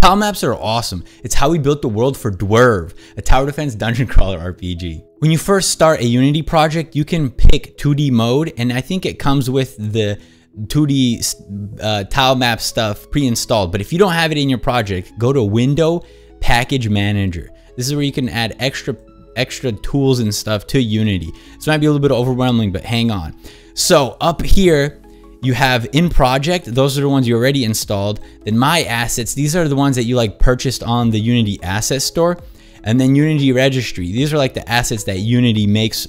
Tile maps are awesome. It's how we built the world for Dwerve, a tower defense dungeon crawler RPG. When you first start a Unity project, you can pick 2D mode, and I think it comes with the 2D tile map stuff pre-installed. But if you don't have it in your project, go to Window Package Manager. This is where you can add extra tools and stuff to Unity. This might be a little bit overwhelming, but hang on. So up here, you have in project, those are the ones you already installed. Then my assets, these are the ones that you like purchased on the Unity asset store. And then Unity registry, these are like the assets that Unity makes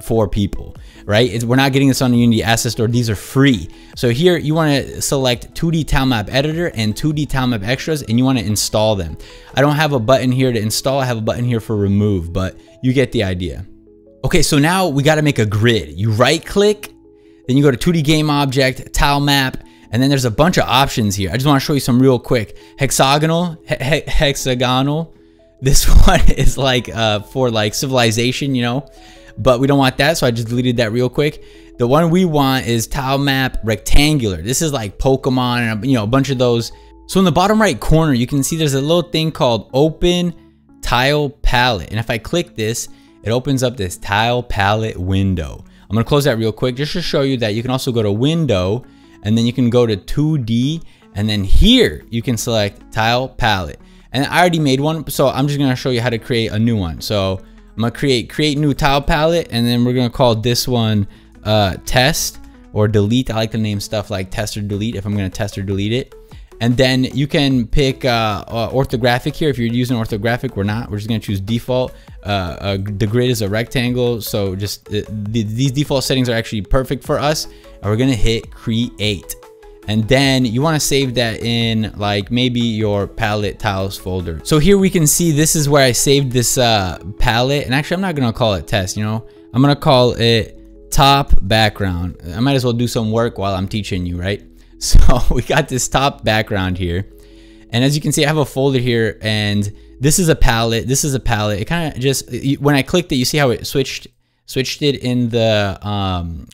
for people, right? We're not getting this on the Unity asset store, these are free. So here you wanna select 2D tile map editor and 2D tile map extras, and you wanna install them. I don't have a button here to install, I have a button here for remove, but you get the idea. Okay, so now we gotta make a grid. You right click, then you go to 2D game object, tile map, and then there's a bunch of options here. I just want to show you some real quick. Hexagonal. This one is like for like civilization, you know, but we don't want that, so I just deleted that real quick. The one we want is tile map rectangular. This is like Pokemon and you know, a bunch of those. So in the bottom right corner, you can see there's a little thing called Open Tile Palette, and if I click this, it opens up this tile palette window. I'm gonna close that real quick just to show you that you can also go to Window, and then you can go to 2D, and then here you can select Tile Palette. And I already made one, so I'm just gonna show you how to create a new one. So I'm gonna create new tile palette, and then we're gonna call this one test or delete. I like to name stuff like test or delete if I'm gonna test or delete it. And then you can pick orthographic here. If you're using orthographic, we're not. We're just gonna choose default. The grid is a rectangle, so just these default settings are actually perfect for us. And we're gonna hit create. And then you wanna save that in like maybe your palette tiles folder. So here we can see this is where I saved this palette. And actually I'm not gonna call it test, you know. I'm gonna call it top background. I might as well do some work while I'm teaching you, right? So we got this top background here. And as you can see, I have a folder here, and this is a palette. This is a palette. It kind of just, when I clicked it, you see how it switched it in the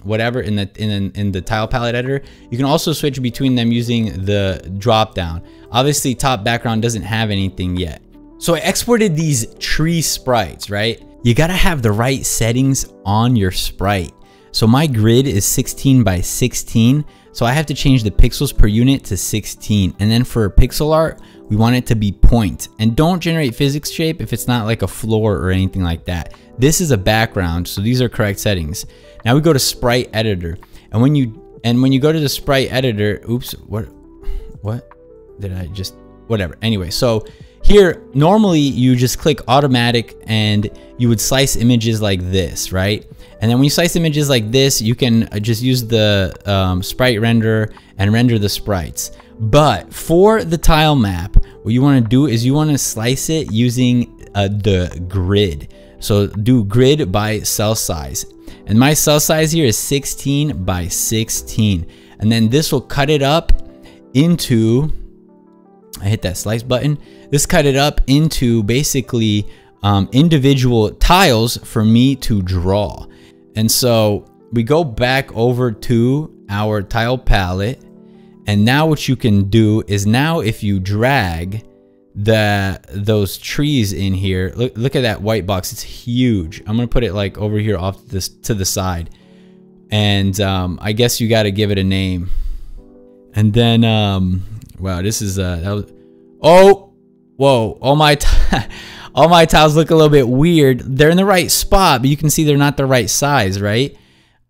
whatever in the tile palette editor. You can also switch between them using the drop down. Obviously, top background doesn't have anything yet. So I exported these tree sprites, right? You gotta have the right settings on your sprite. So my grid is 16 by 16. So I have to change the pixels per unit to 16. And then for pixel art, we want it to be point. And don't generate physics shape if it's not like a floor or anything like that. This is a background, so these are correct settings. Now we go to sprite editor. And when you go to the sprite editor, oops, what did I just, whatever. Anyway, so here, normally you just click automatic and you would slice images like this, right? And then when you slice images like this, you can just use the sprite renderer and render the sprites. But for the tile map, what you want to do is you want to slice it using the grid. So do grid by cell size. And my cell size here is 16 by 16. And then this will cut it up into, I hit that slice button. This cut it up into basically individual tiles for me to draw. And so we go back over to our tile palette, and now what you can do is now if you drag those trees in here, look at that white box, it's huge. I'm gonna put it like over here off this to the side, and I guess you got to give it a name. And then wow, this is oh whoa, all my tiles look a little bit weird. They're in the right spot, but you can see they're not the right size, right?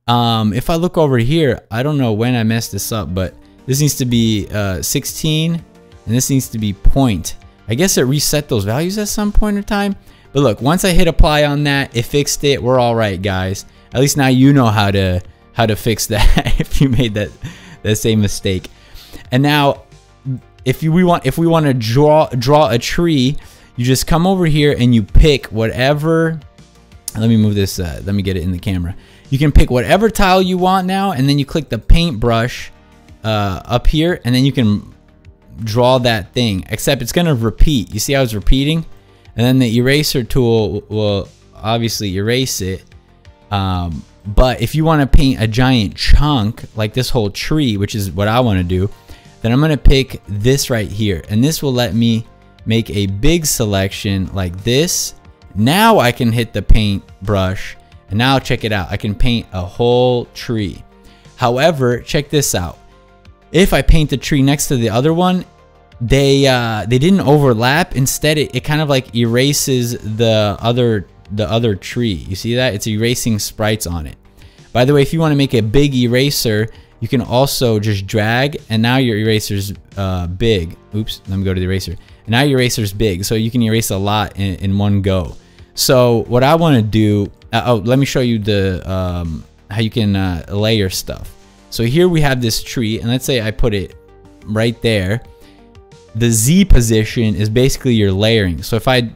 If I look over here, I don't know when I messed this up, but this needs to be 16 and this needs to be point. I guess it reset those values at some point in time. But look, once I hit apply on that, it fixed it. We're all right, guys. At least now you know how to fix that if you made that same mistake. And now if we want to draw a tree, you just come over here and you pick whatever. Let me move this, let me get it in the camera. You can pick whatever tile you want now, and then you click the paintbrush up here, and then you can draw that thing, except it's gonna repeat. You see how it's repeating? And then the eraser tool will obviously erase it. But if you want to paint a giant chunk like this whole tree, which is what I want to do, then I'm gonna pick this right here, and this will let me make a big selection like this. Now I can hit the paint brush, and now check it out. I can paint a whole tree. However, check this out. If I paint the tree next to the other one, they didn't overlap. Instead, it kind of like erases the other tree. You see that? It's erasing sprites on it. By the way, if you want to make a big eraser, you can also just drag, and now your eraser's big. Oops, let me go to the eraser. And now your eraser's big, so you can erase a lot in one go. So what I want to do, let me show you the how you can layer stuff. So here we have this tree, and let's say I put it right there. The Z position is basically your layering. So if I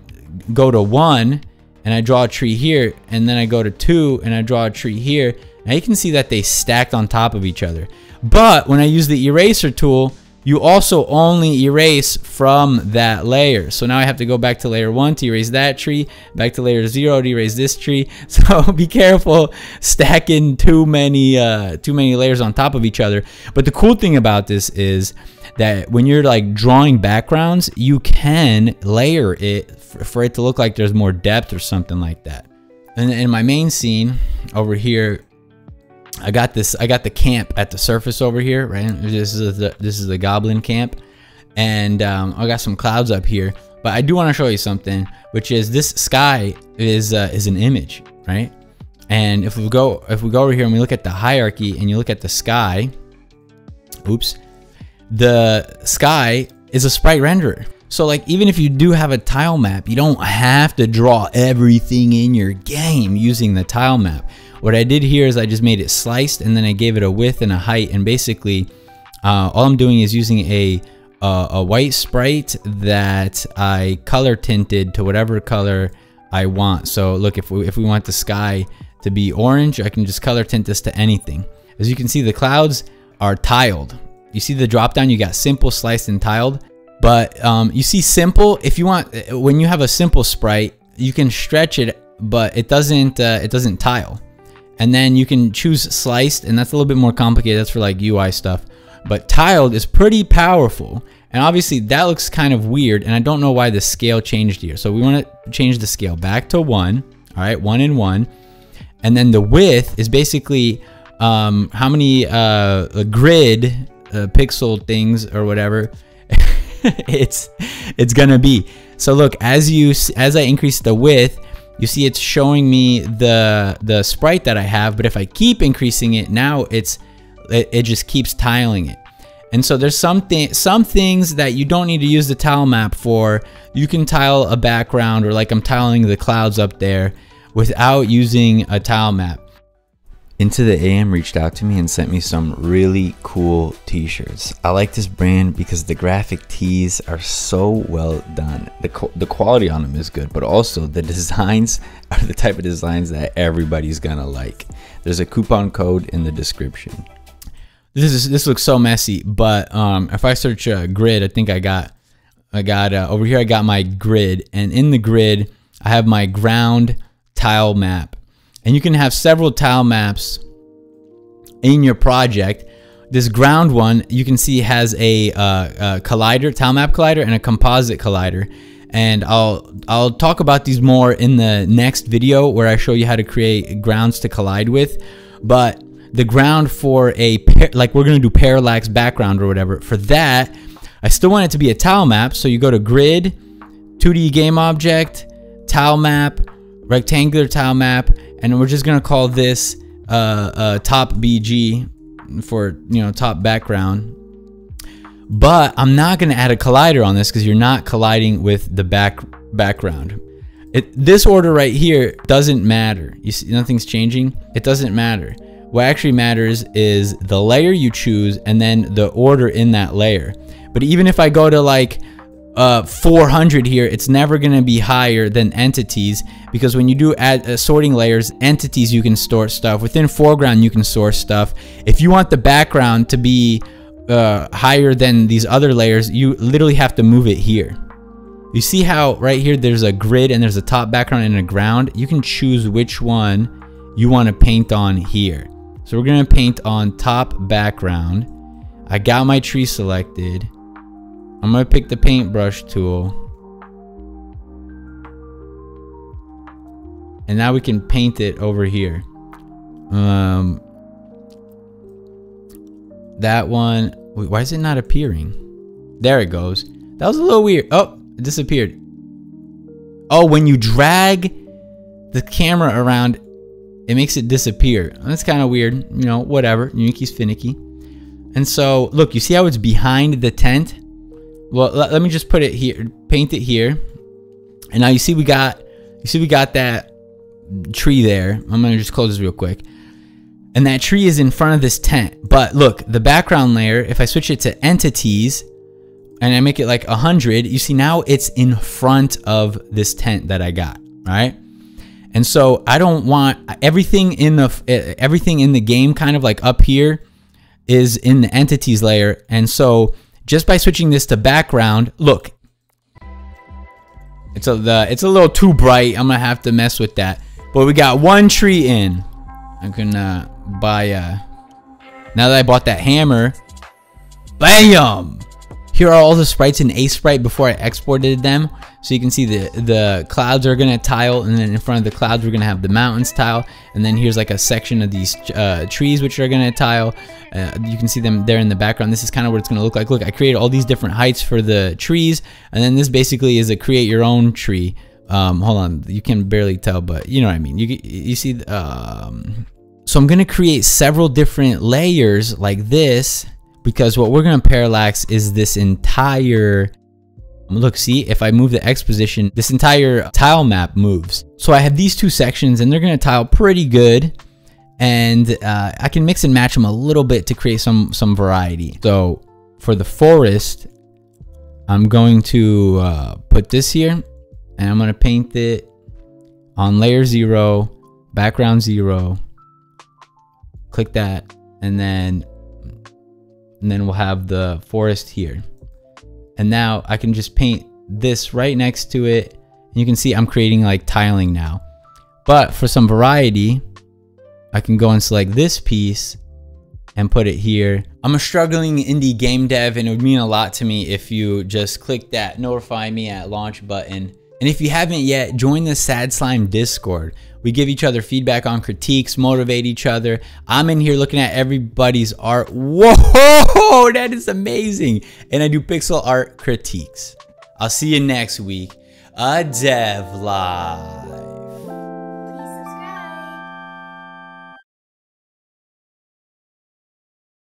go to 1 and I draw a tree here, and then I go to 2 and I draw a tree here, now you can see that they stacked on top of each other. But when I use the eraser tool, you also only erase from that layer. So now I have to go back to layer 1 to erase that tree, back to layer 0 to erase this tree. So be careful stacking too many layers on top of each other. But the cool thing about this is that when you're like drawing backgrounds, you can layer it for it to look like there's more depth or something like that. And in my main scene over here, I got the camp at the surface over here, right? This is the goblin camp, and I got some clouds up here. But I do want to show you something, which is this sky is an image, right? And if we go over here and we look at the hierarchy and you look at the sky, oops, the sky is a sprite renderer. So like, even if you do have a tile map, you don't have to draw everything in your game using the tile map. What I did here is I just made it sliced, and then I gave it a width and a height, and basically all I'm doing is using a white sprite that I color tinted to whatever color I want. So look, if we want the sky to be orange, I can just color tint this to anything. As you can see, the clouds are tiled. You see the drop down, you got simple, sliced, and tiled. But you see simple, if you want, when you have a simple sprite, you can stretch it, but it doesn't tile. And then you can choose sliced, and that's a little bit more complicated. That's for like UI stuff. But tiled is pretty powerful. And obviously that looks kind of weird, and I don't know why the scale changed here. So we want to change the scale back to 1. All right, 1 and 1. And then the width is basically how many grid pixel things or whatever it's gonna be. So look, as I increase the width, you see it's showing me the sprite that I have, but if I keep increasing it, now it just keeps tiling it. And so there's some things that you don't need to use the tile map for. You can tile a background, or like I'm tiling the clouds up there without using a tile map. Into the AM reached out to me and sent me some really cool t-shirts. I like this brand because the graphic tees are so well done. The quality on them is good, but also the designs are the type of designs that everybody's gonna like. There's a coupon code in the description. This looks so messy, but if I search grid, I think I got over here I got my grid, and in the grid I have my ground tile map. And you can have several tile maps in your project. This ground one, you can see, has a collider, tile map collider, and a composite collider. And I'll talk about these more in the next video where I show you how to create grounds to collide with. But the ground for like we're gonna do parallax background or whatever, for that, I still want it to be a tile map. So you go to grid, 2D game object, tile map, rectangular tile map, and we're just gonna call this top BG for, you know, top background. But I'm not gonna add a collider on this because you're not colliding with the background. This order right here doesn't matter. You see, nothing's changing. It doesn't matter. What actually matters is the layer you choose and then the order in that layer. But even if I go to like 400 here, it's never going to be higher than entities, because when you do add sorting layers, entities, you can store stuff within foreground, you can store stuff. If you want the background to be higher than these other layers, you literally have to move it here. You see how right here there's a grid and there's a top background and a ground? You can choose which one you want to paint on here. So we're going to paint on top background. I got my tree selected. I'm gonna pick the paintbrush tool. And now we can paint it over here. That one, wait, why is it not appearing? There it goes. That was a little weird. Oh, it disappeared. Oh, when you drag the camera around, it makes it disappear. That's kind of weird, you know, whatever. Yuki's finicky. And so, look, you see how it's behind the tent? Well, let me just put it here, paint it here. And now you see we got that tree there. I'm gonna just close this real quick. And that tree is in front of this tent. But look, the background layer, if I switch it to entities and I make it like 100, you see now it's in front of this tent that I got, right? And so I don't want everything in the game kind of like up here is in the entities layer. And so just by switching this to background, look, it's a little too bright. I'm gonna have to mess with that. But we got one tree in. I can buy now that I bought that hammer, bam! Here are all the sprites in Aseprite before I exported them. So you can see the clouds are gonna tile, and then in front of the clouds we're gonna have the mountains tile, and then here's like a section of these trees which are gonna tile. You can see them there in the background. This is kind of what it's gonna look like. Look, I created all these different heights for the trees, and then this basically is a create your own tree. Hold on, you can barely tell, but you know what I mean. You see, so I'm gonna create several different layers like this, because what we're gonna parallax is this entire. Look, see, if I move the X position, this entire tile map moves. So I have these two sections and they're gonna tile pretty good. And I can mix and match them a little bit to create some variety. So for the forest, I'm going to put this here and I'm gonna paint it on layer 0, background 0. Click that, and then we'll have the forest here. And now I can just paint this right next to it. And you can see I'm creating like tiling now. But for some variety, I can go and select this piece and put it here. I'm a struggling indie game dev, and it would mean a lot to me if you just click that notify me at launch button. And if you haven't yet, join the Sad Slime Discord. We give each other feedback on critiques, motivate each other. I'm in here looking at everybody's art. Whoa, that is amazing. And I do pixel art critiques. I'll see you next week. A Dev Live.